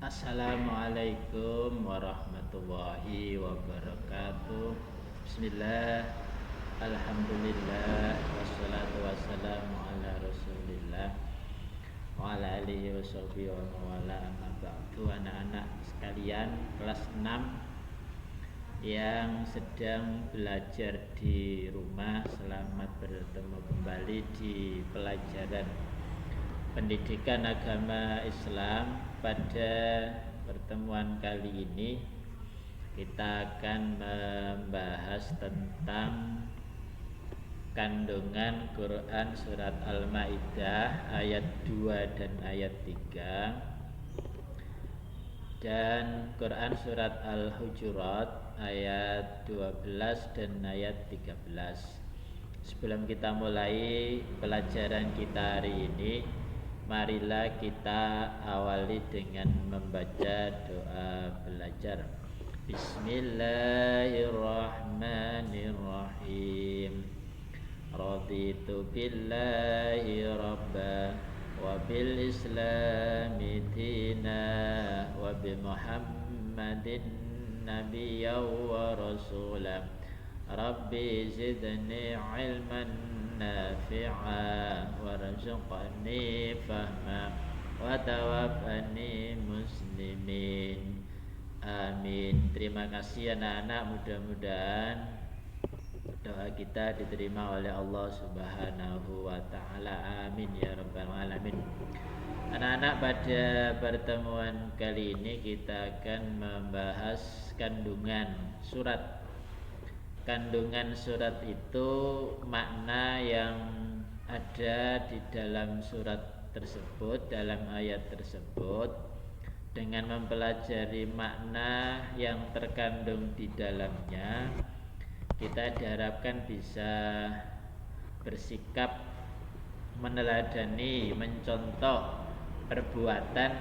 Assalamualaikum warahmatullahi wabarakatuh. Bismillah, alhamdulillah, wassalatu wassalamu ala rasulillah wa ala alihi washabihi wa mawala amma ba'du. Anak-anak sekalian kelas 6 yang sedang belajar di rumah, selamat bertemu kembali di pelajaran pendidikan agama Islam. Pada pertemuan kali ini kita akan membahas tentang kandungan Quran surat Al-Maidah ayat 2 dan ayat 3 dan Quran surat Al-Hujurat ayat 12 dan ayat 13. Sebelum kita mulai pelajaran kita hari ini, marilah kita awali dengan membaca doa belajar. Bismillahirrahmanirrahim. Raditu billahi rabba wa bil islami dina wa bi Muhammadin nabiyyan wa rasulah. Rabbi zidni ilman nafi'a warzuqni fahma wa tawaffani muslimin. Amin. Terima kasih anak-anak, mudah-mudahan doa kita diterima oleh Allah Subhanahu wa taala. Amin ya rabbal alamin. Anak-anak, pada pertemuan kali ini kita akan membahas kandungan surat. Kandungan surat itu makna yang ada di dalam surat tersebut, dalam ayat tersebut. Dengan mempelajari makna yang terkandung di dalamnya, kita diharapkan bisa bersikap meneladani, mencontoh perbuatan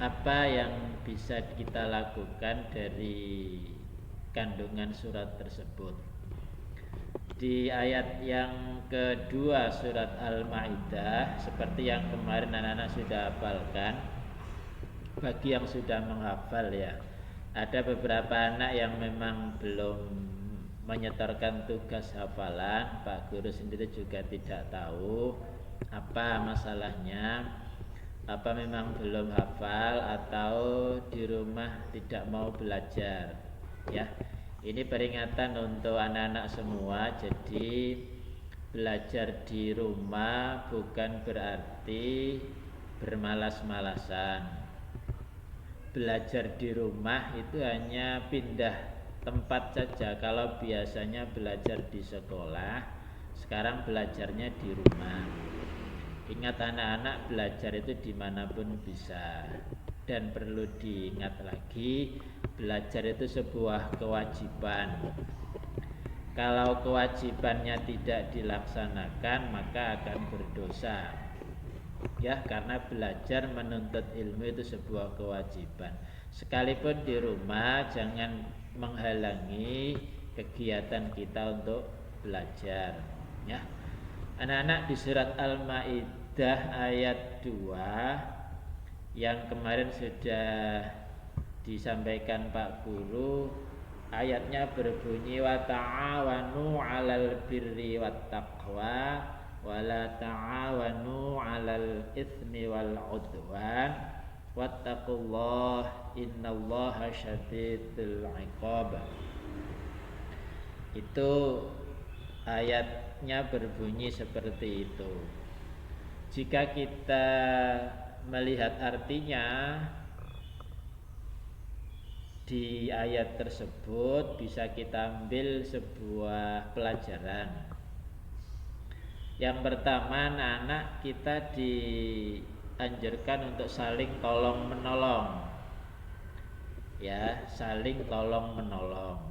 apa yang bisa kita lakukan dari kandungan surat tersebut. Di ayat yang kedua surat Al-Maidah, seperti yang kemarin anak-anak sudah hafalkan, bagi yang sudah menghafal ya, ada beberapa anak yang memang belum menyetorkan tugas hafalan. Pak guru sendiri juga tidak tahu apa masalahnya, apa memang belum hafal atau di rumah tidak mau belajar ya. Ini peringatan untuk anak-anak semua. Jadi belajar di rumah bukan berarti bermalas-malasan. Belajar di rumah itu hanya pindah tempat saja. Kalau biasanya belajar di sekolah, sekarang belajarnya di rumah. Ingat anak-anak, belajar itu dimanapun bisa. Dan perlu diingat lagi, belajar itu sebuah kewajiban. Kalau kewajibannya tidak dilaksanakan, maka akan berdosa ya, karena belajar menuntut ilmu itu sebuah kewajiban. Sekalipun di rumah, jangan menghalangi kegiatan kita untuk belajar ya. Anak-anak, di surat Al-Maidah ayat 2 yang kemarin sudah disampaikan Pak Guru, ayatnya berbunyi wa ta'awanu 'alal birri wat taqwa wa la ta'awanu 'alal itsmi wal 'udwan wattaqullah innallaha syadidul 'iqab. Itu ayatnya berbunyi seperti itu. Jika kita melihat artinya di ayat tersebut, bisa kita ambil sebuah pelajaran. Yang pertama, anak-anak, kita dianjurkan untuk saling tolong menolong ya, saling tolong menolong.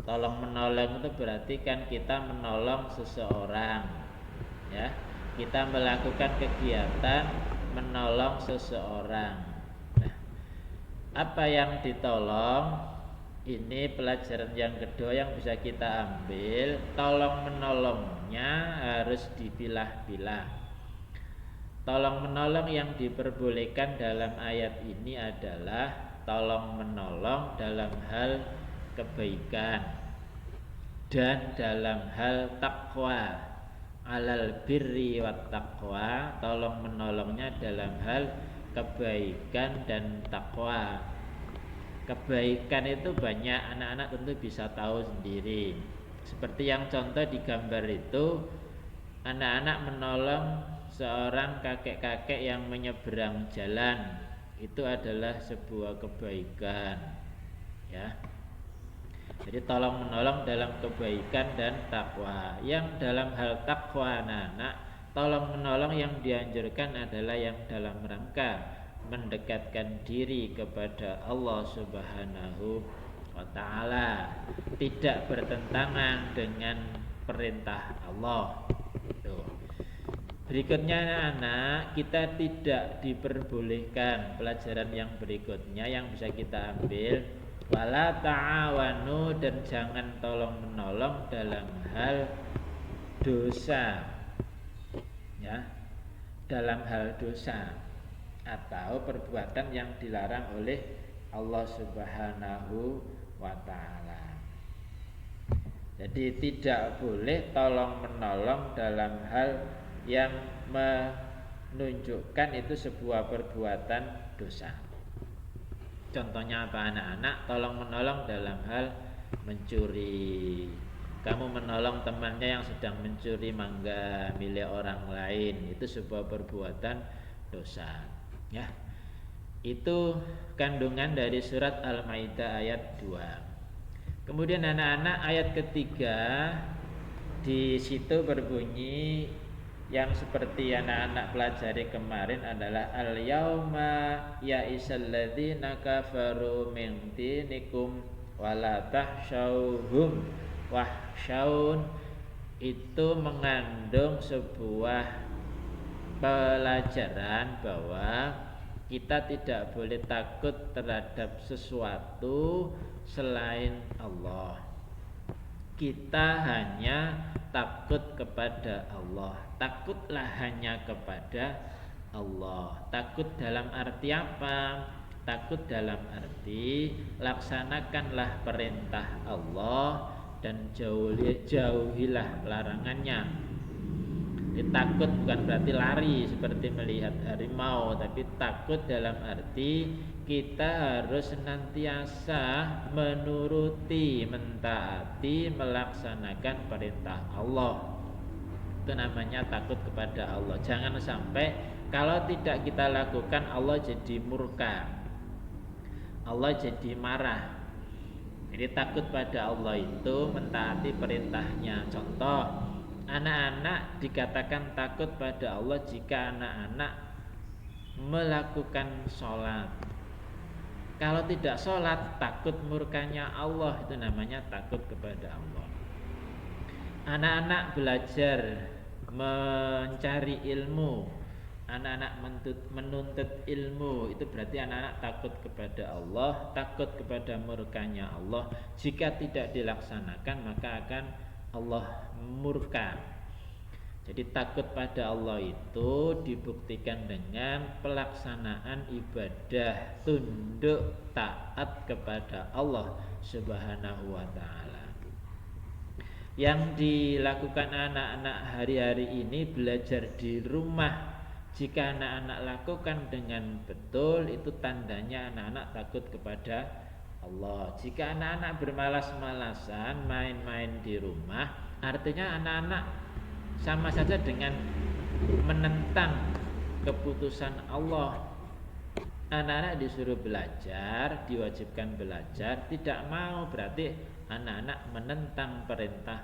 Tolong menolong itu berarti kan kita menolong seseorang ya, kita melakukan kegiatan menolong seseorang. Nah, apa yang ditolong? Ini pelajaran yang kedua yang bisa kita ambil. Tolong menolongnya harus dipilah-pilah. Tolong menolong yang diperbolehkan dalam ayat ini adalah tolong menolong dalam hal kebaikan dan dalam hal takwa. Alal birri wat taqwa, tolong menolongnya dalam hal kebaikan dan takwa. Kebaikan itu banyak, anak-anak tentu bisa tahu sendiri. Seperti yang contoh di gambar itu, anak-anak menolong seorang kakek-kakek yang menyeberang jalan. Itu adalah sebuah kebaikan, ya. Jadi tolong menolong dalam kebaikan dan takwa. Yang dalam hal takwa anak-anak, tolong menolong yang dianjurkan adalah yang dalam rangka mendekatkan diri kepada Allah Subhanahu wa ta'ala, tidak bertentangan dengan perintah Allah. Tuh. Berikutnya anak-anak, kita tidak diperbolehkan pelajaran yang berikutnya yang bisa kita ambil, wala ta'awanu, dan jangan tolong menolong dalam hal dosa, ya, dalam hal dosa atau perbuatan yang dilarang oleh Allah Subhanahu wa ta'ala. Jadi tidak boleh tolong menolong dalam hal yang menunjukkan itu sebuah perbuatan dosa. Contohnya apa anak-anak? Tolong menolong dalam hal mencuri. Kamu menolong temannya yang sedang mencuri mangga milik orang lain, itu sebuah perbuatan dosa, ya. Itu kandungan dari surat Al-Maidah ayat 2. Kemudian anak-anak, ayat ketiga di situ berbunyi yang seperti anak-anak pelajari kemarin adalah al-yauma ya'isal ladzina kafaru min dinikum wala tahsyauhum wahsyaun. Itu mengandung sebuah pelajaran bahwa kita tidak boleh takut terhadap sesuatu selain Allah. Kita hanya takut kepada Allah. Takutlah hanya kepada Allah. Takut dalam arti apa? Takut dalam arti laksanakanlah perintah Allah dan jauhilah larangannya. Takut bukan berarti lari seperti melihat harimau, tapi takut dalam arti kita harus senantiasa menuruti, mentaati, melaksanakan perintah Allah. Itu namanya takut kepada Allah. Jangan sampai kalau tidak kita lakukan Allah jadi murka, Allah jadi marah. Jadi takut pada Allah itu mentaati perintahnya. Contoh, anak-anak dikatakan takut pada Allah jika anak-anak melakukan sholat. Kalau tidak sholat, takut murkanya Allah, itu namanya takut kepada Allah. Anak-anak belajar mencari ilmu, anak-anak menuntut ilmu, itu berarti anak-anak takut kepada Allah, takut kepada murkanya Allah. Jika tidak dilaksanakan maka akan Allah murka. Jadi takut pada Allah itu dibuktikan dengan pelaksanaan ibadah, tunduk taat kepada Allah Subhanahu wa ta'ala. Yang dilakukan anak-anak hari-hari ini belajar di rumah. Jika anak-anak lakukan dengan betul, itu tandanya anak-anak takut kepada Allah. Jika anak-anak bermalas-malasan main-main di rumah, artinya anak-anak sama saja dengan menentang keputusan Allah. Anak-anak disuruh belajar, diwajibkan belajar, tidak mau, berarti anak-anak menentang perintah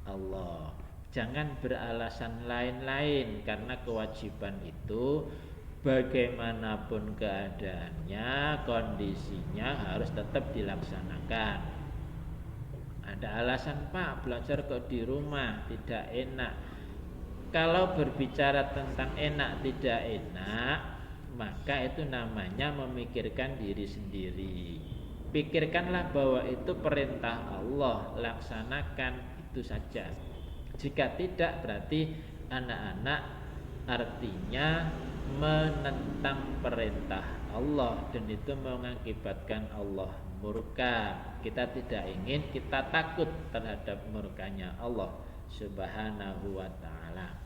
Allah. Jangan beralasan lain-lain, karena kewajiban itu bagaimanapun keadaannya, kondisinya harus tetap dilaksanakan. Ada alasan, Pak, belajar kok di rumah tidak enak. Kalau berbicara tentang enak tidak enak, maka itu namanya memikirkan diri sendiri. Pikirkanlah bahwa itu perintah Allah, laksanakan itu saja. Jika tidak, berarti anak-anak artinya menentang perintah Allah, dan itu mengakibatkan Allah murka. Kita tidak ingin, kita takut terhadap murkanya Allah Subhanahu wa taala.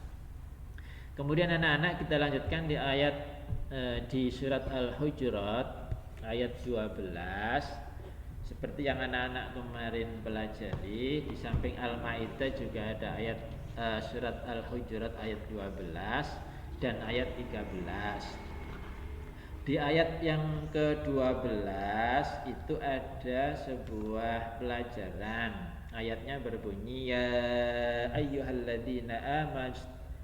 Kemudian anak-anak, kita lanjutkan di ayat di surat Al-Hujurat ayat 12. Seperti yang anak-anak kemarin pelajari, di samping Al-Maidah juga ada ayat surat Al-Hujurat ayat 12 dan ayat 13. Di ayat yang ke-12 itu ada sebuah pelajaran. Ayatnya berbunyi, ya ayyuhalladzina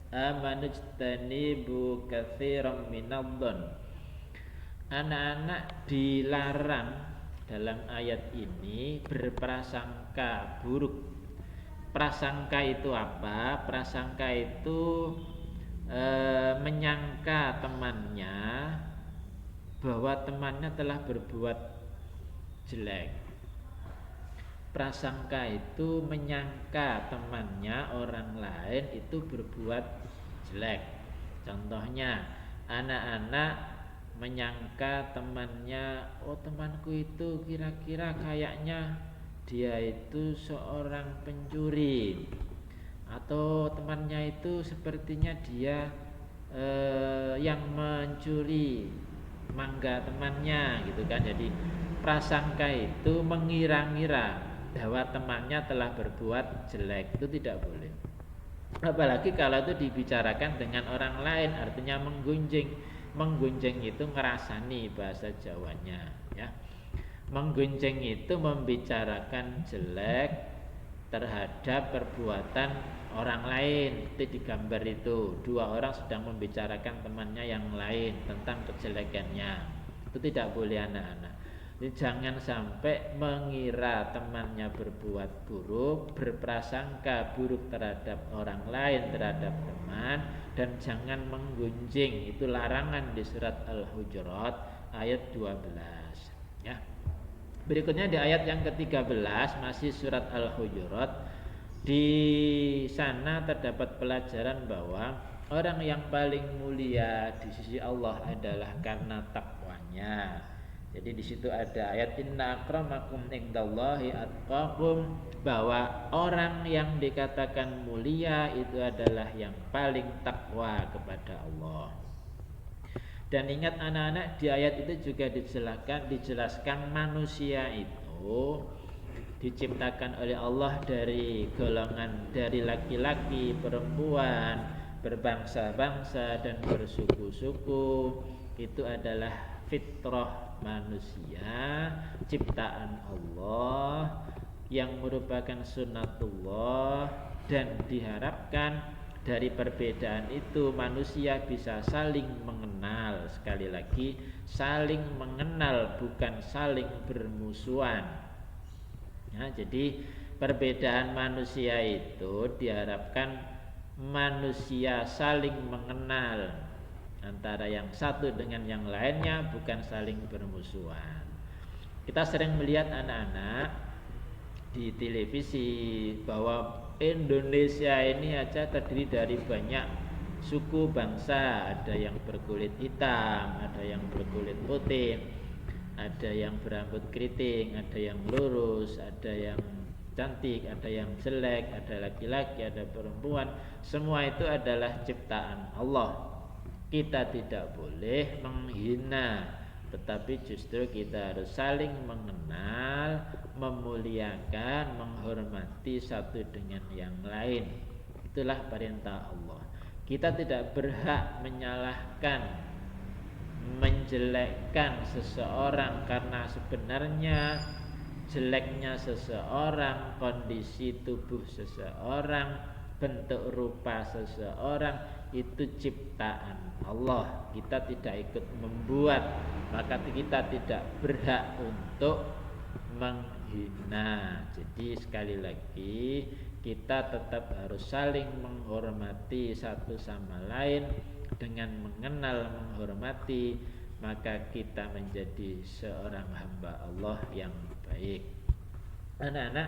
amanujtanibu katsiran minadh-dhon. Anak-anak dilarang dalam ayat ini berprasangka buruk. Prasangka itu apa? Prasangka itu menyangka temannya bahwa temannya telah berbuat jelek. Prasangka itu menyangka temannya, orang lain itu berbuat jelek. Contohnya, anak-anak menyangka temannya, oh temanku itu kira-kira kayaknya dia itu seorang pencuri, atau temannya itu sepertinya dia yang mencuri mangga temannya, gitu kan. Jadi prasangka itu mengira-ngira bahwa temannya telah berbuat jelek, itu tidak boleh. Apalagi kalau itu dibicarakan dengan orang lain, artinya menggunjing. Menggunjing itu ngerasani bahasa Jawanya, ya. Menggunjing itu membicarakan jelek terhadap perbuatan orang lain. Itu digambar itu, dua orang sedang membicarakan temannya yang lain tentang kejelekannya. Itu tidak boleh anak-anak. Jadi jangan sampai mengira temannya berbuat buruk, berprasangka buruk terhadap orang lain, terhadap teman, dan jangan menggunjing. Itu larangan di surat Al-Hujurat ayat 12, ya. Berikutnya di ayat yang ke-13 masih surat Al-Hujurat. Di sana terdapat pelajaran bahwa orang yang paling mulia di sisi Allah adalah karena takwanya. Jadi di situ ada ayat inna akramakum indallahi atqakum, bahwa orang yang dikatakan mulia itu adalah yang paling takwa kepada Allah. Dan ingat anak-anak, di ayat itu juga dijelaskan manusia itu diciptakan oleh Allah dari golongan, dari laki-laki, perempuan, berbangsa-bangsa dan bersuku-suku. Itu adalah fitrah manusia, ciptaan Allah yang merupakan sunnatullah, dan diharapkan dari perbedaan itu manusia bisa saling mengenal. Sekali lagi, saling mengenal, bukan saling bermusuhan. Ya, jadi perbedaan manusia itu diharapkan manusia saling mengenal antara yang satu dengan yang lainnya, bukan saling bermusuhan. Kita sering melihat anak-anak di televisi bahwa Indonesia ini aja terdiri dari banyak suku bangsa. Ada yang berkulit hitam, ada yang berkulit putih, ada yang berambut keriting, ada yang lurus, ada yang cantik, ada yang jelek, ada laki-laki, ada perempuan. Semua itu adalah ciptaan Allah. Kita tidak boleh menghina, tetapi justru kita harus saling mengenal, memuliakan, menghormati satu dengan yang lain. Itulah perintah Allah. Kita tidak berhak menyalahkan, menjelekkan seseorang, karena sebenarnya jeleknya seseorang, kondisi tubuh seseorang, bentuk rupa seseorang itu ciptaan Allah. Kita tidak ikut membuat, maka kita tidak berhak untuk menghina. Jadi sekali lagi, kita tetap harus saling menghormati satu sama lain. Dengan mengenal, menghormati, maka kita menjadi seorang hamba Allah yang baik. Anak-anak,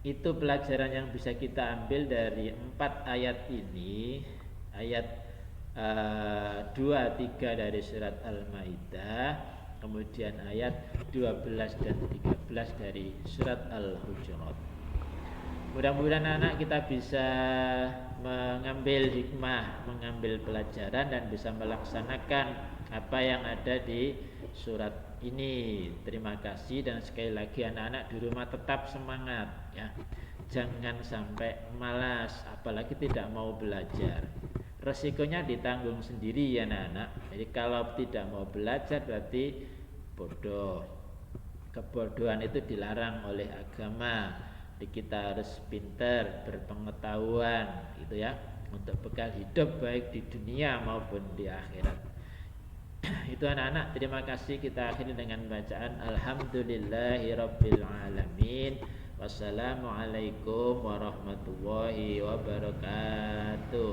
itu pelajaran yang bisa kita ambil dari 4 ayat ini. Ayat 2-3 dari surat Al-Maidah, kemudian ayat 12 dan 13 dari surat Al-Hujurat. Mudah-mudahan anak kita bisa mengambil hikmah, mengambil pelajaran dan bisa melaksanakan apa yang ada di surat ini. Terima kasih, dan sekali lagi anak-anak di rumah tetap semangat ya. Jangan sampai malas, apalagi tidak mau belajar. Resikonya ditanggung sendiri ya anak-anak. Jadi kalau tidak mau belajar berarti bodoh. Kebodohan itu dilarang oleh agama. Jadi kita harus pintar, berpengetahuan gitu ya, untuk bekal hidup baik di dunia maupun di akhirat. Itu anak-anak, terima kasih. Kita akhiri dengan bacaan Alhamdulillahirabbil alamin. Wassalamualaikum warahmatullahi wabarakatuh.